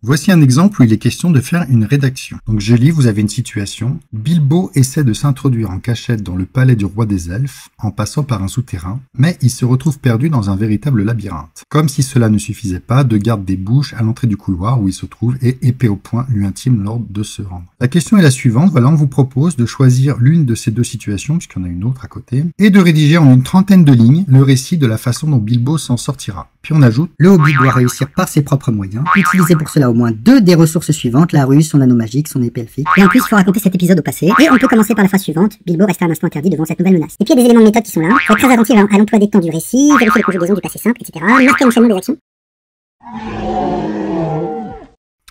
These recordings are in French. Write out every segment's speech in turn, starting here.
Voici un exemple où il est question de faire une rédaction. Donc je lis, vous avez une situation. Bilbo essaie de s'introduire en cachette dans le palais du roi des elfes en passant par un souterrain, mais il se retrouve perdu dans un véritable labyrinthe. Comme si cela ne suffisait pas, deux gardes des bouches à l'entrée du couloir où il se trouve et épée au poing lui intiment l'ordre de se rendre. La question est la suivante. Voilà, on vous propose de choisir l'une de ces deux situations, puisqu'il y en a une autre à côté, et de rédiger en une trentaine de lignes le récit de la façon dont Bilbo s'en sortira. Puis on ajoute: le hobbit doit réussir par ses propres moyens, utiliser pour cela au moins 2 des ressources suivantes, la ruse, son anneau magique, son épée elfique. Et en plus, il faut raconter cet épisode au passé, et on peut commencer par la phrase suivante: Bilbo resta un instant interdit devant cette nouvelle menace. Et puis il y a des éléments de méthode qui sont là, faut être très attentif à l'emploi des temps du récit, vérifier les conjugaisons du passé simple, etc. Marquer l'enchaînement des actions.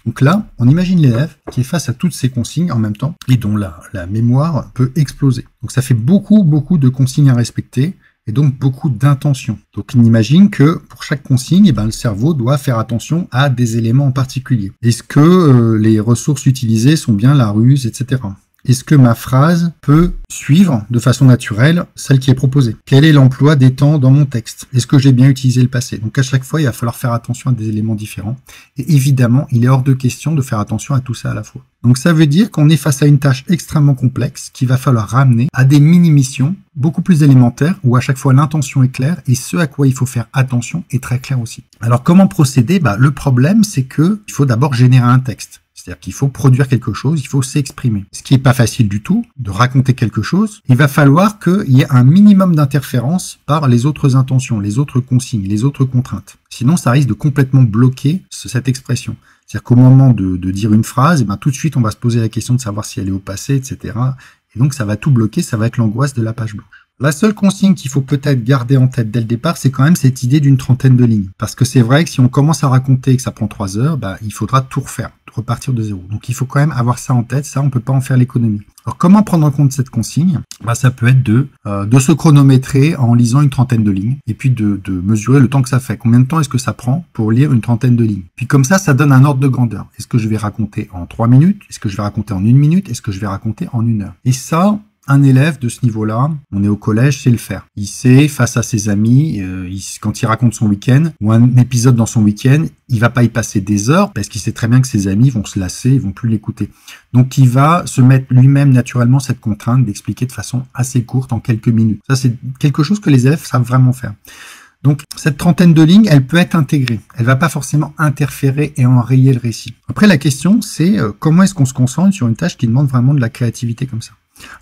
Donc là, on imagine l'élève qui est face à toutes ces consignes en même temps et dont la mémoire peut exploser. Donc ça fait beaucoup de consignes à respecter et donc beaucoup d'intentions. Donc on imagine que pour chaque consigne, le cerveau doit faire attention à des éléments en particulier. Est-ce que les ressources utilisées sont bien la ruse, etc. Est-ce que ma phrase peut suivre de façon naturelle celle qui est proposée? Quel est l'emploi des temps dans mon texte? Est-ce que j'ai bien utilisé le passé? Donc à chaque fois, il va falloir faire attention à des éléments différents. Et évidemment, il est hors de question de faire attention à tout ça à la fois. Donc ça veut dire qu'on est face à une tâche extrêmement complexe qu'il va falloir ramener à des mini-missions beaucoup plus élémentaires où à chaque fois l'intention est claire et ce à quoi il faut faire attention est très clair aussi. Alors comment procéder? Le problème, c'est que il faut d'abord générer un texte. C'est-à-dire qu'il faut produire quelque chose, il faut s'exprimer. Ce qui n'est pas facile du tout, de raconter quelque chose. Il va falloir qu'il y ait un minimum d'interférence par les autres intentions, les autres consignes, les autres contraintes. Sinon, ça risque de complètement bloquer cette expression. C'est-à-dire qu'au moment de dire une phrase, tout de suite, on va se poser la question de savoir si elle est au passé, etc. Et donc, ça va tout bloquer, ça va être l'angoisse de la page blanche. La seule consigne qu'il faut peut-être garder en tête dès le départ, c'est quand même cette idée d'une trentaine de lignes. Parce que c'est vrai que si on commence à raconter et que ça prend 3 heures, il faudra tout refaire, repartir de zéro. Donc il faut quand même avoir ça en tête, ça on peut pas en faire l'économie. Alors comment prendre en compte cette consigne? Ça peut être de se chronométrer en lisant une trentaine de lignes, et puis de mesurer le temps que ça fait. Combien de temps est-ce que ça prend pour lire une trentaine de lignes? Puis comme ça donne un ordre de grandeur. Est-ce que je vais raconter en 3 minutes? Est-ce que je vais raconter en 1 minute? Est-ce que je vais raconter en 1 heure? Et ça, un élève de ce niveau-là, on est au collège, sait le faire. Il sait, face à ses amis, quand il raconte son week-end, ou un épisode dans son week-end, il va pas y passer des heures, parce qu'il sait très bien que ses amis vont se lasser, ils vont plus l'écouter. Donc il va se mettre lui-même naturellement cette contrainte d'expliquer de façon assez courte, en quelques minutes. Ça, c'est quelque chose que les élèves savent vraiment faire. Donc, cette trentaine de lignes, elle peut être intégrée. Elle va pas forcément interférer et enrayer le récit. Après, la question, c'est comment est-ce qu'on se concentre sur une tâche qui demande vraiment de la créativité comme ça?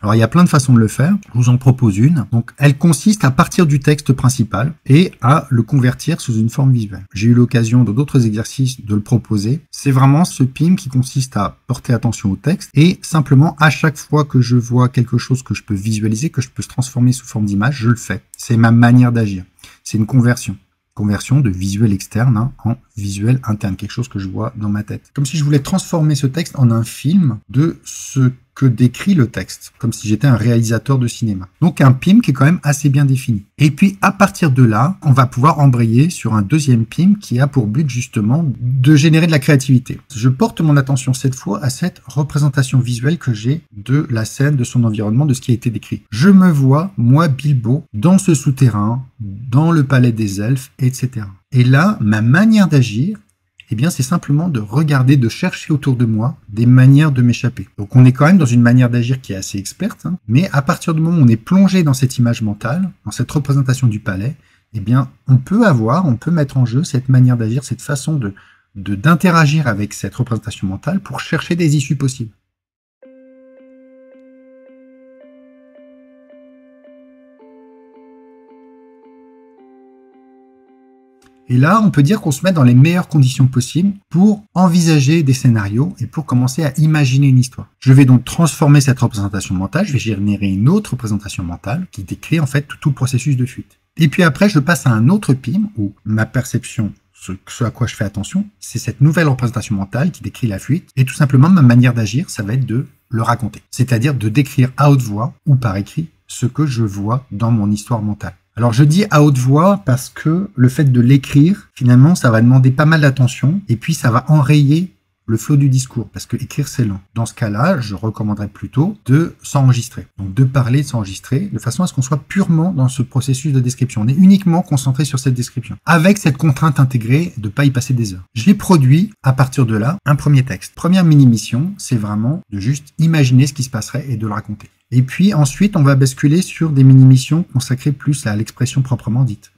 Alors, il y a plein de façons de le faire. Je vous en propose une. Donc, elle consiste à partir du texte principal et à le convertir sous une forme visuelle. J'ai eu l'occasion dans d'autres exercices de le proposer. C'est vraiment ce PIM qui consiste à porter attention au texte et simplement, à chaque fois que je vois quelque chose que je peux visualiser, que je peux se transformer sous forme d'image, je le fais. C'est ma manière d'agir. C'est une conversion. Conversion de visuel externe en visuel interne, quelque chose que je vois dans ma tête. Comme si je voulais transformer ce texte en un film de ce que décrit le texte, comme si j'étais un réalisateur de cinéma. Donc un PIM qui est quand même assez bien défini. Et puis à partir de là, on va pouvoir embrayer sur un deuxième PIM qui a pour but justement de générer de la créativité. Je porte mon attention cette fois à cette représentation visuelle que j'ai de la scène, de son environnement, de ce qui a été décrit. Je me vois, moi Bilbo, dans ce souterrain, dans le palais des elfes, etc. Et là, ma manière d'agir, c'est simplement de regarder, de chercher autour de moi des manières de m'échapper. Donc on est quand même dans une manière d'agir qui est assez experte, mais à partir du moment où on est plongé dans cette image mentale, dans cette représentation du palais, on peut mettre en jeu cette manière d'agir, cette façon d'interagir avec cette représentation mentale pour chercher des issues possibles. Et là, on peut dire qu'on se met dans les meilleures conditions possibles pour envisager des scénarios et pour commencer à imaginer une histoire. Je vais donc transformer cette représentation mentale, je vais générer une autre représentation mentale qui décrit en fait tout le processus de fuite. Et puis après, je passe à un autre PIM où ma perception, ce à quoi je fais attention, c'est cette nouvelle représentation mentale qui décrit la fuite. Et tout simplement, ma manière d'agir, ça va être de le raconter. C'est-à-dire de décrire à haute voix ou par écrit ce que je vois dans mon histoire mentale. Alors je dis à haute voix parce que le fait de l'écrire, finalement, ça va demander pas mal d'attention et puis ça va enrayer le flot du discours, parce que écrire c'est lent. Dans ce cas-là, je recommanderais plutôt de s'enregistrer, donc de parler, de s'enregistrer, de façon à ce qu'on soit purement dans ce processus de description. On est uniquement concentré sur cette description, avec cette contrainte intégrée de pas y passer des heures. J'ai produit, à partir de là, un premier texte. Première mini-mission, c'est vraiment de juste imaginer ce qui se passerait et de le raconter. Et puis ensuite, on va basculer sur des mini-missions consacrées plus à l'expression proprement dite.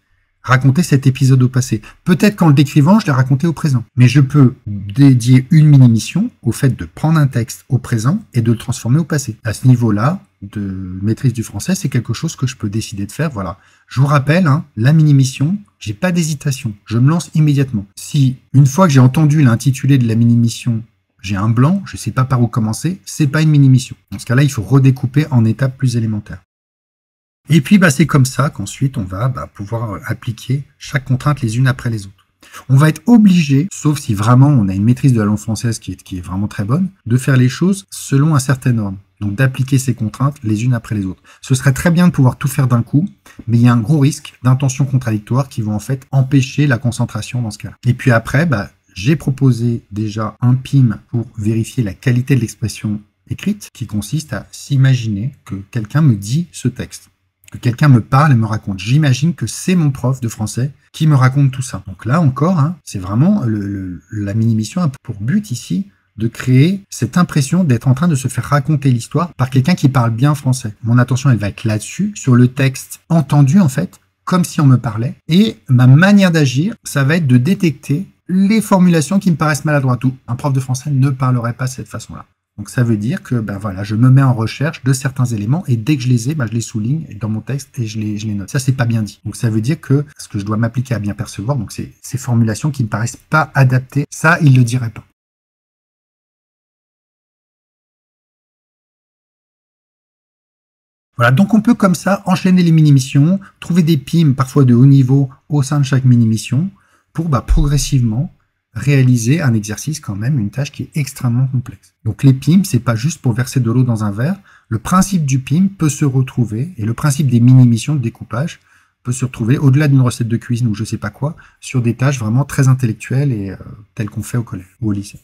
Raconter cet épisode au passé. Peut-être qu'en le décrivant, je l'ai raconté au présent. Mais je peux dédier une mini-mission au fait de prendre un texte au présent et de le transformer au passé. À ce niveau-là de maîtrise du français, c'est quelque chose que je peux décider de faire. Voilà. Je vous rappelle, la mini-mission, j'ai pas d'hésitation. Je me lance immédiatement. Si, une fois que j'ai entendu l'intitulé de la mini-mission, j'ai un blanc, je sais pas par où commencer, c'est pas une mini-mission. Dans ce cas-là, il faut redécouper en étapes plus élémentaires. Et puis, c'est comme ça qu'ensuite, on va pouvoir appliquer chaque contrainte les unes après les autres. On va être obligé, sauf si vraiment on a une maîtrise de la langue française qui est vraiment très bonne, de faire les choses selon un certain ordre. Donc, d'appliquer ces contraintes les unes après les autres. Ce serait très bien de pouvoir tout faire d'un coup, mais il y a un gros risque d'intentions contradictoires qui vont en fait empêcher la concentration dans ce cas-là. Et puis après, j'ai proposé déjà un PIM pour vérifier la qualité de l'expression écrite, qui consiste à s'imaginer que quelqu'un me dit ce texte. Que quelqu'un me parle et me raconte. J'imagine que c'est mon prof de français qui me raconte tout ça. Donc là encore, c'est vraiment la mini-mission a pour but ici de créer cette impression d'être en train de se faire raconter l'histoire par quelqu'un qui parle bien français. Mon attention, elle va être là-dessus, sur le texte entendu en fait, comme si on me parlait. Et ma manière d'agir, ça va être de détecter les formulations qui me paraissent maladroites. Ou un prof de français ne parlerait pas de cette façon-là. Donc ça veut dire que je me mets en recherche de certains éléments et dès que je les ai, je les souligne dans mon texte et je les note. Ça, c'est pas bien dit. Donc ça veut dire que ce que je dois m'appliquer à bien percevoir, donc c'est ces formulations qui me paraissent pas adaptées, ça, il le dirait pas. Voilà, donc on peut comme ça enchaîner les mini-missions, trouver des PIM parfois de haut niveau au sein de chaque mini-mission pour progressivement réaliser un exercice quand même, une tâche qui est extrêmement complexe. Donc les PIM, c'est pas juste pour verser de l'eau dans un verre. Le principe du PIM peut se retrouver, et le principe des mini-missions de découpage peut se retrouver au-delà d'une recette de cuisine ou je sais pas quoi, sur des tâches vraiment très intellectuelles et telles qu'on fait au collège ou au lycée.